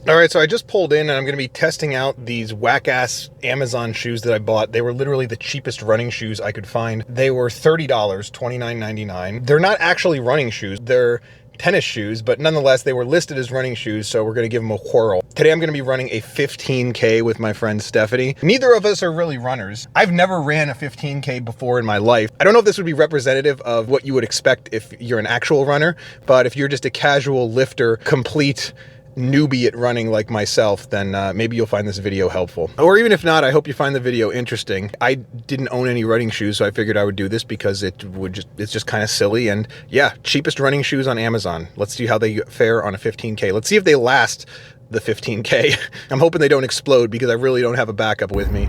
All right, so I just pulled in and I'm going to be testing out these whack-ass Amazon shoes that I bought. They were literally the cheapest running shoes I could find. They were $30, $29.99. They're not actually running shoes. They're tennis shoes, but nonetheless, they were listed as running shoes, so we're going to give them a whirl. Today, I'm going to be running a 15K with my friend Stephanie. Neither of us are really runners. I've never ran a 15K before in my life. I don't know if this would be representative of what you would expect if you're an actual runner, but if you're just a casual lifter, complete newbie at running like myself, then maybe you'll find this video helpful. Or even if not, I hope you find the video interesting. I didn't own any running shoes, so I figured I would do this because it's just kind of silly. And yeah, cheapest running shoes on Amazon. Let's see how they fare on a 15K. Let's see if they last the 15K. I'm hoping they don't explode because I really don't have a backup with me.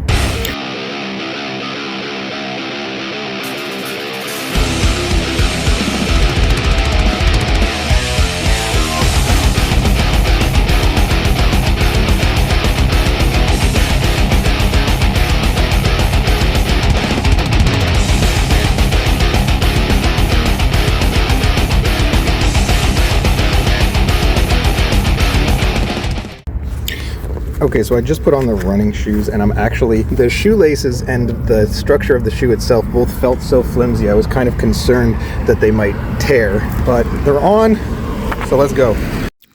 Okay, so I just put on the running shoes and the shoelaces and the structure of the shoe itself both felt so flimsy. I was kind of concerned that they might tear, but they're on, so let's go.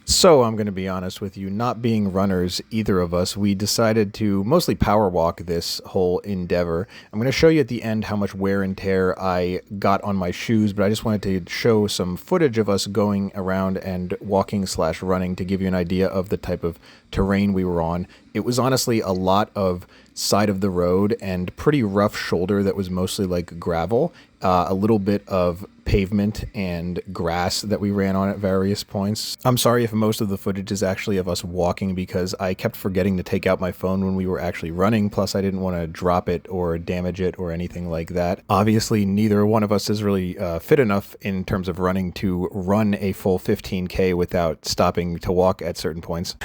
So I'm going to be honest with you, not being runners, either of us, we decided to mostly power walk this whole endeavor. I'm going to show you at the end how much wear and tear I got on my shoes, but I just wanted to show some footage of us going around and walking/running to give you an idea of the type of terrain we were on. It was honestly a lot of side of the road and pretty rough shoulder that was mostly like gravel, a little bit of pavement and grass that we ran on at various points. I'm sorry if most of the footage is actually of us walking because I kept forgetting to take out my phone when we were actually running, plus I didn't want to drop it or damage it or anything like that. Obviously, neither one of us is really fit enough in terms of running to run a full 15K without stopping to walk at certain points.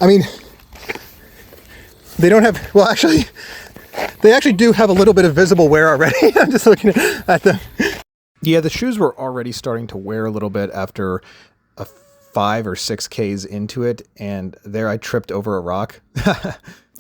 I mean, they don't have, well, actually, they actually do have a little bit of visible wear already. I'm just looking at them. Yeah, the shoes were already starting to wear a little bit after a 5 or 6 Ks into it, and there I tripped over a rock.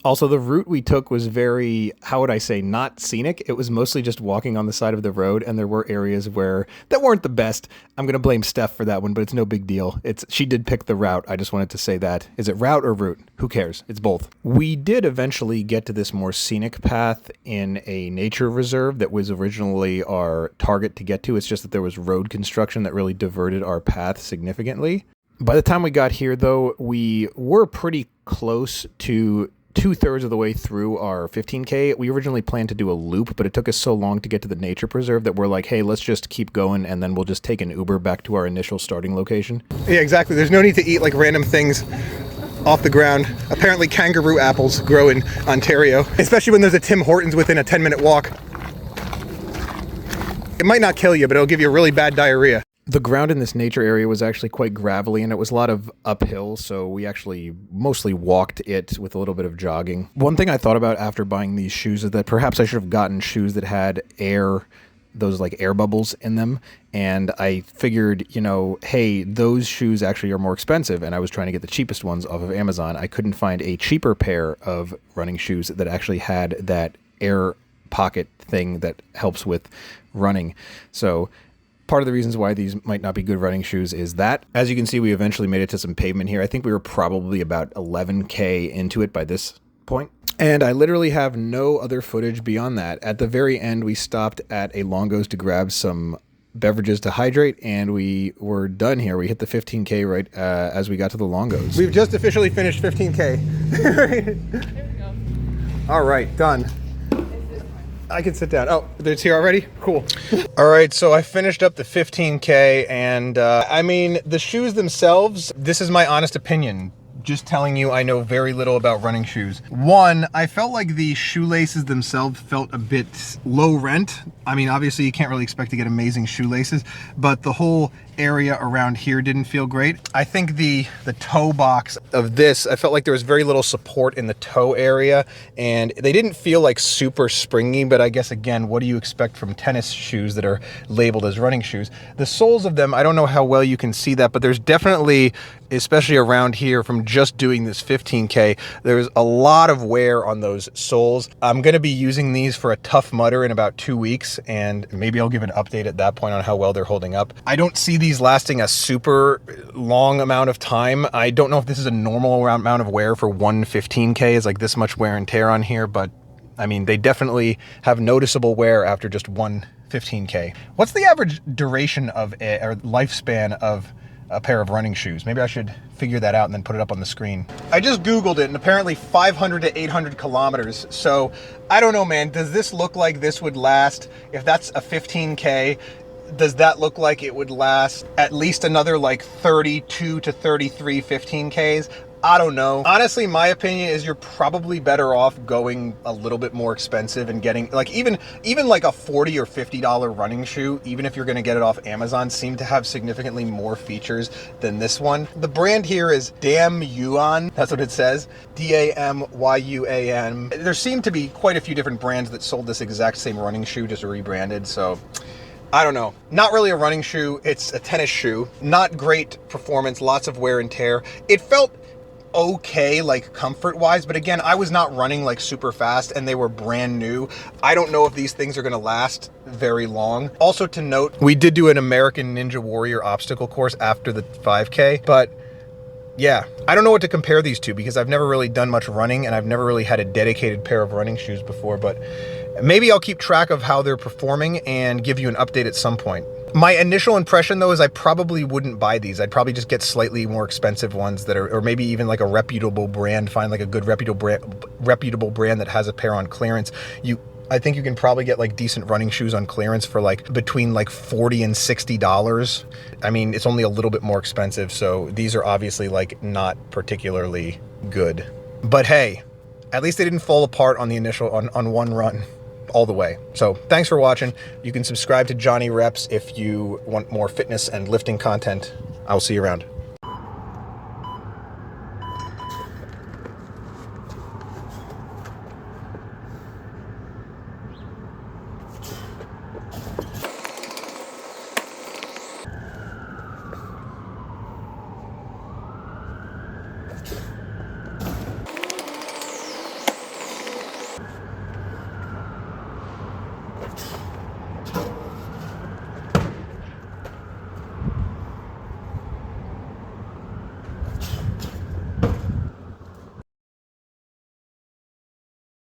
Also, the route we took was very, how would I say, not scenic. It was mostly just walking on the side of the road, and there were areas that weren't the best. I'm going to blame Steph for that one, but it's no big deal. She did pick the route. I just wanted to say that. Is it route or route? Who cares? It's both. We did eventually get to this more scenic path in a nature reserve that was originally our target to get to. It's just that there was road construction that really diverted our path significantly. By the time we got here, though, we were pretty close to 2/3 of the way through our 15K. We originally planned to do a loop, but it took us so long to get to the nature preserve that we're like, hey, let's just keep going and then we'll just take an Uber back to our initial starting location. Yeah, exactly. There's no need to eat like random things off the ground. Apparently kangaroo apples grow in Ontario, especially when there's a Tim Hortons within a 10-minute walk. It might not kill you, but it'll give you really bad diarrhea. The ground in this nature area was actually quite gravelly, and it was a lot of uphill, so we actually mostly walked it with a little bit of jogging. One thing I thought about after buying these shoes is that perhaps I should have gotten shoes that had those like air bubbles in them, and I figured, hey, those shoes actually are more expensive, and I was trying to get the cheapest ones off of Amazon. I couldn't find a cheaper pair of running shoes that actually had that air pocket thing that helps with running. So part of the reasons why these might not be good running shoes is that, as you can see, we eventually made it to some pavement here. I think we were probably about 11K into it by this point. And I literally have no other footage beyond that. At the very end, we stopped at a Longo's to grab some beverages to hydrate, and we were done here. We hit the 15K right as we got to the Longo's. We've just officially finished 15K. There we go. All right, done. I can sit down. Oh, it's here already? Cool. All right, so I finished up the 15K, and I mean, the shoes themselves, this is my honest opinion. Just telling you, I know very little about running shoes. One, I felt like the shoelaces themselves felt a bit low rent. I mean, obviously you can't really expect to get amazing shoelaces, but the whole area around here didn't feel great. I think the toe box of this, I felt like there was very little support in the toe area, and they didn't feel like super springy, but I guess again, what do you expect from tennis shoes that are labeled as running shoes? The soles of them, I don't know how well you can see that, but there's definitely, especially around here from just doing this 15K, there's a lot of wear on those soles. I'm gonna be using these for a Tough Mudder in about 2 weeks, and maybe I'll give an update at that point on how well they're holding up. I don't see these lasting a super long amount of time. I don't know if this is a normal amount of wear for one 15K, is like this much wear and tear on here, but I mean, they definitely have noticeable wear after just one 15K. What's the average duration of or lifespan of a pair of running shoes? Maybe I should figure that out and then put it up on the screen. I just Googled it, and apparently 500 to 800 kilometers. So I don't know, man. Does this look like this would last, if that's a 15K, does that look like it would last at least another like 32 to 33 15Ks? I don't know. Honestly, my opinion is you're probably better off going a little bit more expensive and getting like even like a $40 or $50 running shoe, even if you're gonna get it off Amazon, seem to have significantly more features than this one. The brand here is Damyuan. That's what it says. Damyuan. There seem to be quite a few different brands that sold this exact same running shoe, just rebranded. So I don't know. Not really a running shoe. It's a tennis shoe. Not great performance, lots of wear and tear. It felt okay, like comfort wise, but again, I was not running like super fast and they were brand new. I don't know if these things are going to last very long. Also to note, we did do an American Ninja Warrior obstacle course after the 5K, but yeah, I don't know what to compare these to because I've never really done much running and I've never really had a dedicated pair of running shoes before, but maybe I'll keep track of how they're performing and give you an update at some point. My initial impression though is I probably wouldn't buy these. I'd probably just get slightly more expensive ones that are, or maybe even like a reputable brand, find like a good reputable brand that has a pair on clearance. I think you can probably get like decent running shoes on clearance for like between like $40 and $60. I mean, it's only a little bit more expensive. So these are obviously like not particularly good, but hey, at least they didn't fall apart on the initial, on one run all the way. So thanks for watching. You can subscribe to Jonny Reps if you want more fitness and lifting content. I'll see you around.